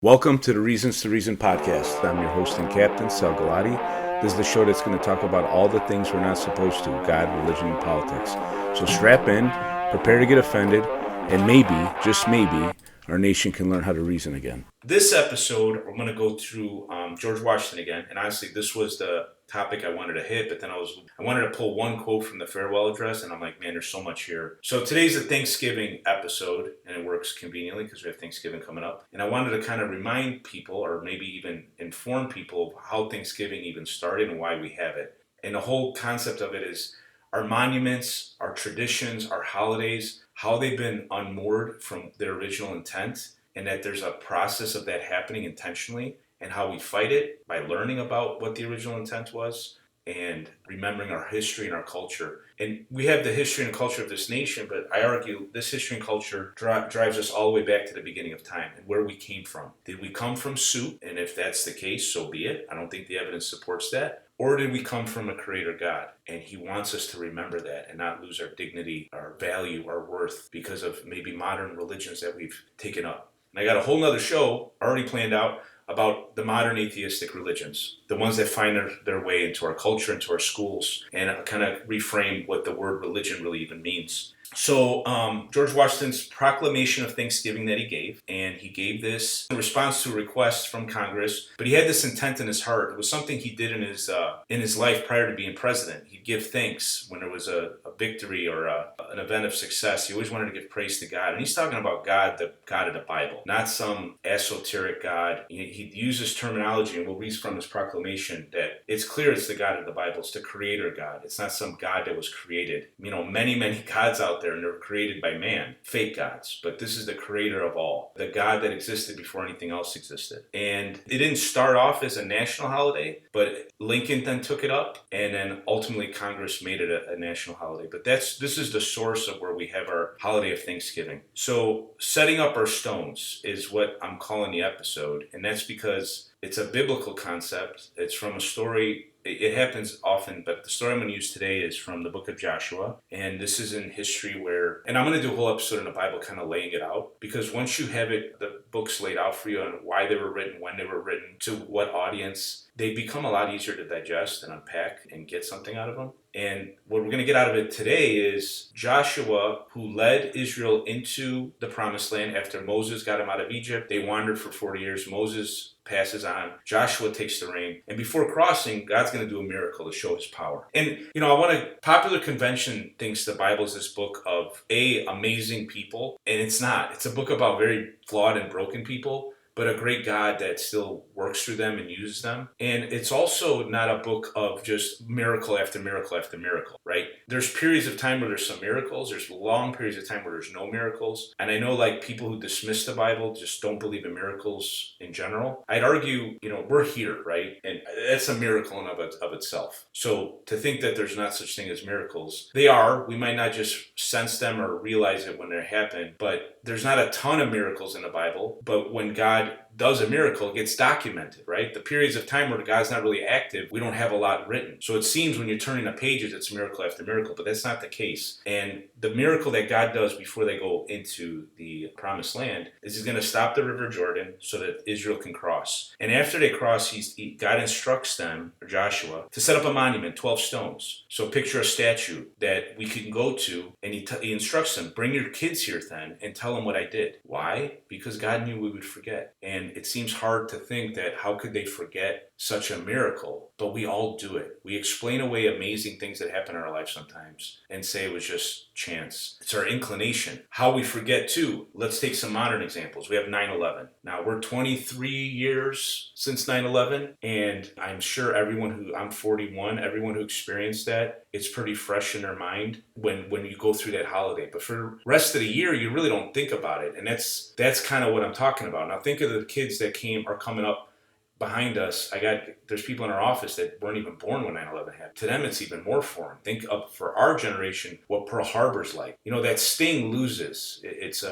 Welcome to the Reasons to Reason podcast. I'm your host and captain, Sal Galati. This is the show that's going to talk about all the things we're not supposed to: God, religion, and politics. So strap in, prepare to get offended, and maybe, just maybe, our nation can learn how to reason again. This episode, we're going to go through George Washington again. And honestly, this was the topic I wanted to hit, but then I wanted to pull one quote from the farewell address, and I'm like, man, there's so much here. So today's a Thanksgiving episode, and it works conveniently because we have Thanksgiving coming up. And I wanted to kind of remind people, or maybe even inform people, of how Thanksgiving even started and why we have it. And the whole concept of it is our monuments, our traditions, our holidays, how they've been unmoored from their original intent, and that there's a process of that happening intentionally, and how we fight it by learning about what the original intent was and remembering our history and our culture. And we have the history and culture of this nation, but I argue this history and culture drives us all the way back to the beginning of time and where we came from. Did we come from soup? And if that's the case, so be it. I don't think the evidence supports that. Or did we come from a creator God? And he wants us to remember that and not lose our dignity, our value, our worth because of maybe modern religions that we've taken up. And I got a whole nother show already planned out about the modern atheistic religions, the ones that find their way into our culture, into our schools, and kind of reframe what the word religion really even means. So George Washington's proclamation of Thanksgiving that he gave, and he gave this in response to a request from Congress, but he had this intent in his heart. It was something he did in his life prior to being president. He'd give thanks when there was a victory or an event of success. He always wanted to give praise to God, and he's talking about God, the God of the Bible, not some esoteric God. He uses terminology, and we'll read from his proclamation that it's clear it's the God of the Bible. It's the creator God. It's not some God that was created. Many gods out there, and they're created by man, fake gods, but this is the creator of all, the God that existed before anything else existed. And it didn't start off as a national holiday, but Lincoln then took it up, and then ultimately Congress made it a national holiday. But this is the source of where we have our holiday of Thanksgiving. So setting up our stones is what I'm calling the episode, and that's because it's a biblical concept. It's from a story. It happens often, but the story I'm going to use today is from the book of Joshua. And this is in history and I'm going to do a whole episode in the Bible kind of laying it out, because once you have the books laid out for you on why they were written, when they were written, to what audience, they become a lot easier to digest and unpack and get something out of them. And what we're going to get out of it today is Joshua, who led Israel into the promised land after Moses got him out of Egypt. They wandered for 40 years. Moses passes on. Joshua takes the reign. And before crossing, God's going to do a miracle to show his power. And, popular convention thinks the Bible is this book of amazing people. And it's not. It's a book about very flawed and broken people, but a great God that still works through them and uses them. And it's also not a book of just miracle after miracle after miracle, right? There's periods of time where there's some miracles. There's long periods of time where there's no miracles. And I know people who dismiss the Bible just don't believe in miracles in general. I'd argue, we're here, right? And that's a miracle in of itself. So to think that there's not such thing as miracles, they are. We might not just sense them or realize it when they happen, but there's not a ton of miracles in the Bible. But when God does a miracle, it gets documented, right? The periods of time where God's not really active, we don't have a lot written. So it seems when you're turning the pages, it's miracle after miracle, but that's not the case. And the miracle that God does before they go into the promised land is he's going to stop the river Jordan so that Israel can cross. And after they cross, God instructs them, or Joshua, to set up a monument, 12 stones. So picture a statue that we can go to, and he instructs them, bring your kids here then and tell them what I did. Why? Because God knew we would forget. And it seems hard to think that how could they forget such a miracle, but we all do it. We explain away amazing things that happen in our life sometimes and say it was just chance. It's our inclination. How we forget too. Let's take some modern examples. We have 9/11. Now we're 23 years since 9/11, and I'm sure I'm 41, everyone who experienced that, it's pretty fresh in their mind when you go through that holiday. But for the rest of the year, you really don't think about it. And that's kind of what I'm talking about. Now think of the kids that are coming up behind us. There's people in our office that weren't even born when 9/11 happened. To them, it's even more foreign. Think of, for our generation, what Pearl Harbor's like. That Sting loses. It's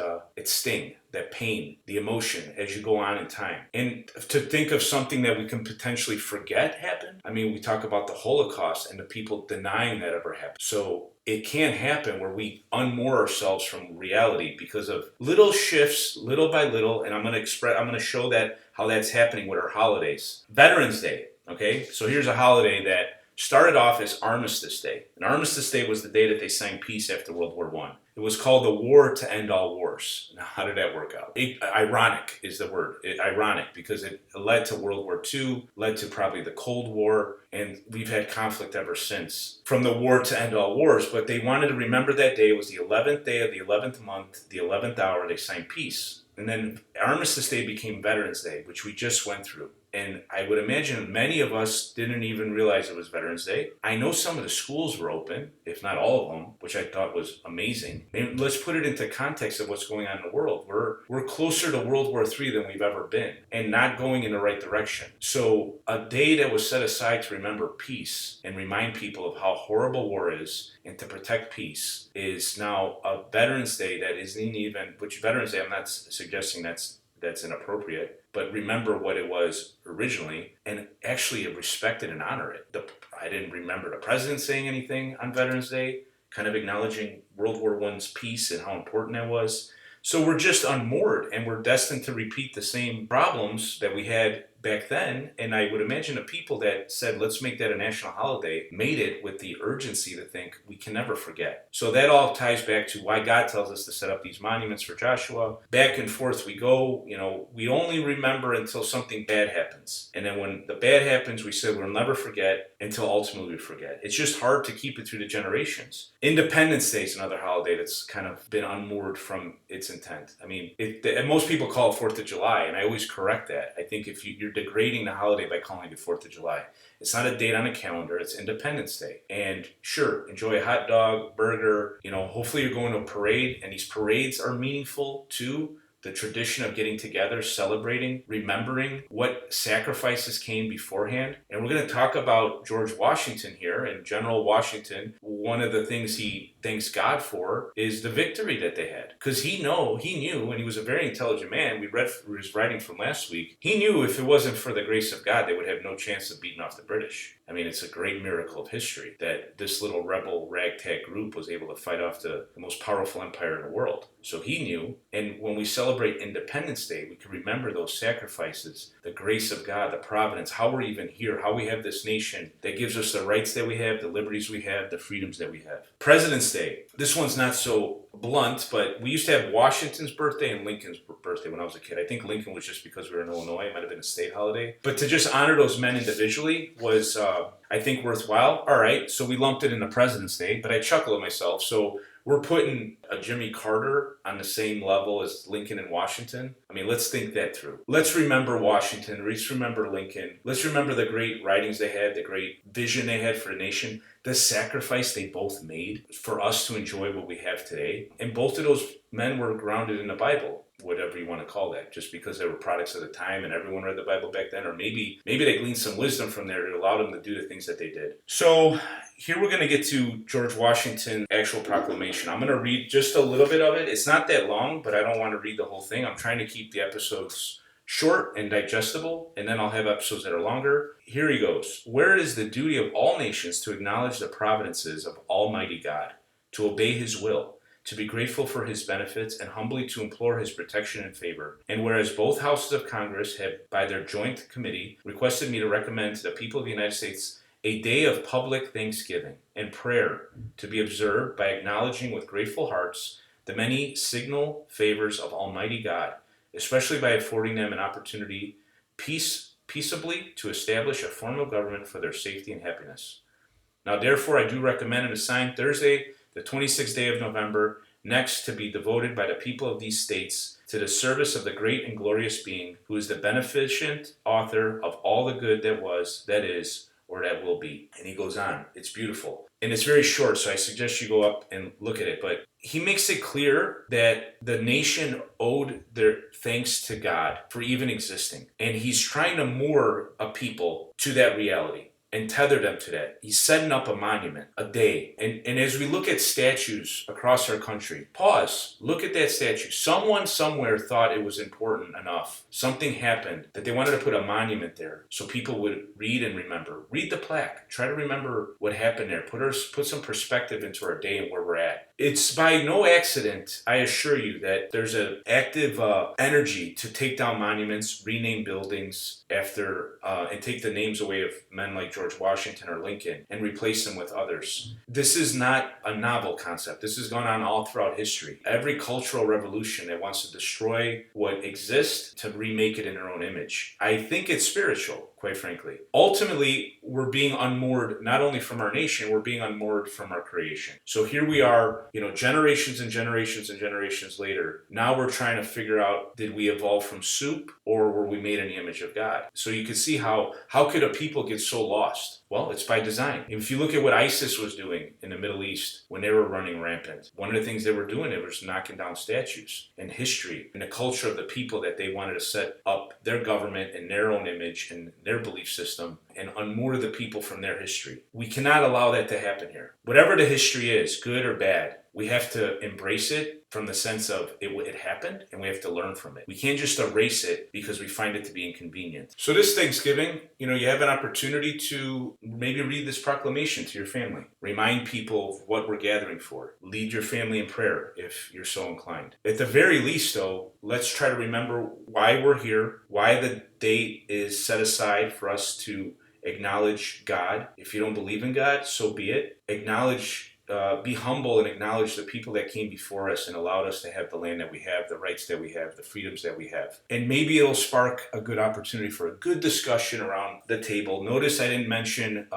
Sting. that pain, the emotion as you go on in time. And to think of something that we can potentially forget happened. I mean, we talk about the Holocaust and the people denying that ever happened. So it can't happen where we unmoor ourselves from reality because of little shifts, little by little. And I'm going to show that how that's happening with our holidays. Veterans Day. Okay, so here's a holiday that started off as Armistice Day. And Armistice Day was the day that they signed peace after World War I. It was called the War to End All Wars. Now, how did that work out? Ironic is the word. Ironic because it led to World War II, led to probably the Cold War, and we've had conflict ever since from the War to End All Wars. But they wanted to remember that day. It was the 11th day of the 11th month, the 11th hour, they signed peace. And then Armistice Day became Veterans Day, which we just went through. And I would imagine many of us didn't even realize it was Veterans Day. I know some of the schools were open, if not all of them, which I thought was amazing. And let's put it into context of what's going on in the world. We're closer to World War III than we've ever been and not going in the right direction. So a day that was set aside to remember peace and remind people of how horrible war is and to protect peace is now a Veterans Day that isn't even, which Veterans Day, I'm not suggesting that's inappropriate, but remember what it was originally and actually respect it and honor it. I didn't remember the president saying anything on Veterans Day, kind of acknowledging World War I's peace and how important that was. So we're just unmoored and we're destined to repeat the same problems that we had back then. And I would imagine the people that said, let's make that a national holiday, made it with the urgency to think we can never forget. So that all ties back to why God tells us to set up these monuments for Joshua. Back and forth we go. We only remember until something bad happens. And then when the bad happens, we say we'll never forget until ultimately we forget. It's just hard to keep it through the generations. Independence Day is another holiday that's kind of been unmoored from its intent. I mean, most people call it 4th of July, and I always correct that. I think if you're degrading the holiday by calling it 4th of July. It's not a date on a calendar, it's Independence Day. And sure, enjoy a hot dog, burger, hopefully you're going to a parade, and these parades are meaningful too. The tradition of getting together, celebrating, remembering what sacrifices came beforehand. And we're going to talk about George Washington here, and General Washington. One of the things he thanks God for is the victory that they had. Because he knew, and he was a very intelligent man. We read his writing from last week. He knew if it wasn't for the grace of God, they would have no chance of beating off the British. I mean, it's a great miracle of history that this little rebel ragtag group was able to fight off the most powerful empire in the world. So he knew, and when we celebrate Independence Day, we can remember those sacrifices, the grace of God, the providence, how we're even here, how we have this nation that gives us the rights that we have, the liberties we have, the freedoms that we have. President's Day. This one's not so blunt, but we used to have Washington's birthday and Lincoln's birthday when I was a kid. I think Lincoln was just because we were in Illinois. It might have been a state holiday. But to just honor those men individually was, I think, worthwhile. All right, so we lumped it into President's Day, but I chuckle at myself. So we're putting a Jimmy Carter on the same level as Lincoln and Washington. I mean, let's think that through. Let's remember Washington. Let's remember Lincoln. Let's remember the great writings they had, the great vision they had for the nation, the sacrifice they both made for us to enjoy what we have today. And both of those men were grounded in the Bible, whatever you want to call that, just because they were products of the time and everyone read the Bible back then, or maybe they gleaned some wisdom from there that allowed them to do the things that they did. So here we're going to get to George Washington's actual proclamation. I'm going to read just a little bit of it. It's not that long, but I don't want to read the whole thing. I'm trying to keep the episodes short and digestible, and then I'll have episodes that are longer. Here he goes. Where it is the duty of all nations to acknowledge the providences of Almighty God, to obey His will, to be grateful for His benefits, and humbly to implore His protection and favor. And whereas both houses of Congress have, by their joint committee, requested me to recommend to the people of the United States a day of public thanksgiving and prayer to be observed by acknowledging with grateful hearts the many signal favors of Almighty God, especially by affording them an opportunity peaceably to establish a formal government for their safety and happiness. Now therefore I do recommend and assign Thursday, the 26th day of November, next to be devoted by the people of these states to the service of the great and glorious being, who is the beneficent author of all the good that was, that is, or that will be. And he goes on. It's beautiful. And it's very short, so I suggest you go up and look at it. But he makes it clear that the nation owed their thanks to God for even existing. And he's trying to moor a people to that reality. and tether them to that. He's setting up a monument, a day. And as we look at statues across our country, pause, look at that statue. Someone somewhere thought it was important enough. Something happened that they wanted to put a monument there so people would read and remember. Read the plaque. Try to remember what happened there. Put some perspective into our day and where we're at. It's by no accident, I assure you, that there's an active energy to take down monuments, rename buildings after, and take the names away of men like George Washington or Lincoln and replace them with others. This is not a novel concept. This has gone on all throughout history. Every cultural revolution that wants to destroy what exists to remake it in their own image. I think it's spiritual, quite frankly. Ultimately, we're being unmoored not only from our nation, we're being unmoored from our creation. So here we are, generations and generations and generations later. Now we're trying to figure out, did we evolve from soup or were we made in the image of God? So you can see how could a people get so lost? Well, it's by design. If you look at what ISIS was doing in the Middle East when they were running rampant, one of the things they were doing, it was knocking down statues and history and the culture of the people that they wanted to set up their government in their own image and their belief system and unmoor the people from their history. We cannot allow that to happen here. Whatever the history is, good or bad, we have to embrace it from the sense of it happened and we have to learn from it. We can't just erase it because we find it to be inconvenient. So this Thanksgiving, you have an opportunity to maybe read this proclamation to your family. Remind people of what we're gathering for. Lead your family in prayer if you're so inclined. At the very least, though, let's try to remember why we're here, why the date is set aside for us to acknowledge God. If you don't believe in God, so be it. Be humble and acknowledge the people that came before us and allowed us to have the land that we have, the rights that we have, the freedoms that we have. And maybe it'll spark a good opportunity for a good discussion around the table. Notice I didn't mention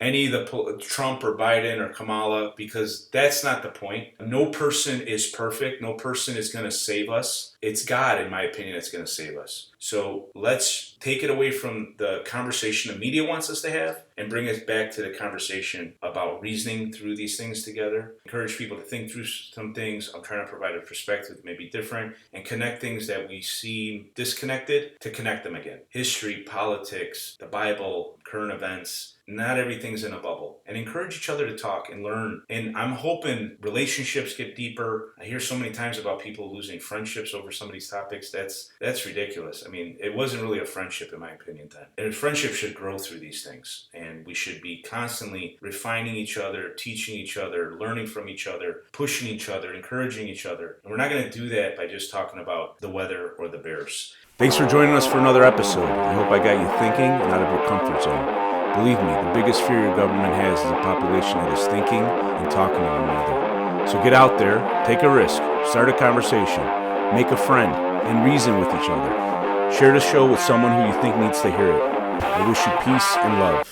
any of the Trump or Biden or Kamala, because that's not the point. No person is perfect. No person is going to save us. It's God, in my opinion, that's going to save us. So let's take it away from the conversation the media wants us to have and bring us back to the conversation about reasoning through these things together. Encourage people to think through some things. I'm trying to provide a perspective that may be different and connect things that we see disconnected to connect them again. History, politics, the Bible, current events. Not everything's in a bubble. And encourage each other to talk and learn. And I'm hoping relationships get deeper. I hear so many times about people losing friendships over some of these topics. That's ridiculous. I mean, it wasn't really a friendship in my opinion then. And friendship should grow through these things. And we should be constantly refining each other, teaching each other, learning from each other, pushing each other, encouraging each other. And we're not going to do that by just talking about the weather or the Bears. Thanks for joining us for another episode. I hope I got you thinking and out of your comfort zone. Believe me, the biggest fear your government has is a population that is thinking and talking to one another. So get out there, take a risk, start a conversation, make a friend, and reason with each other. Share the show with someone who you think needs to hear it. I wish you peace and love.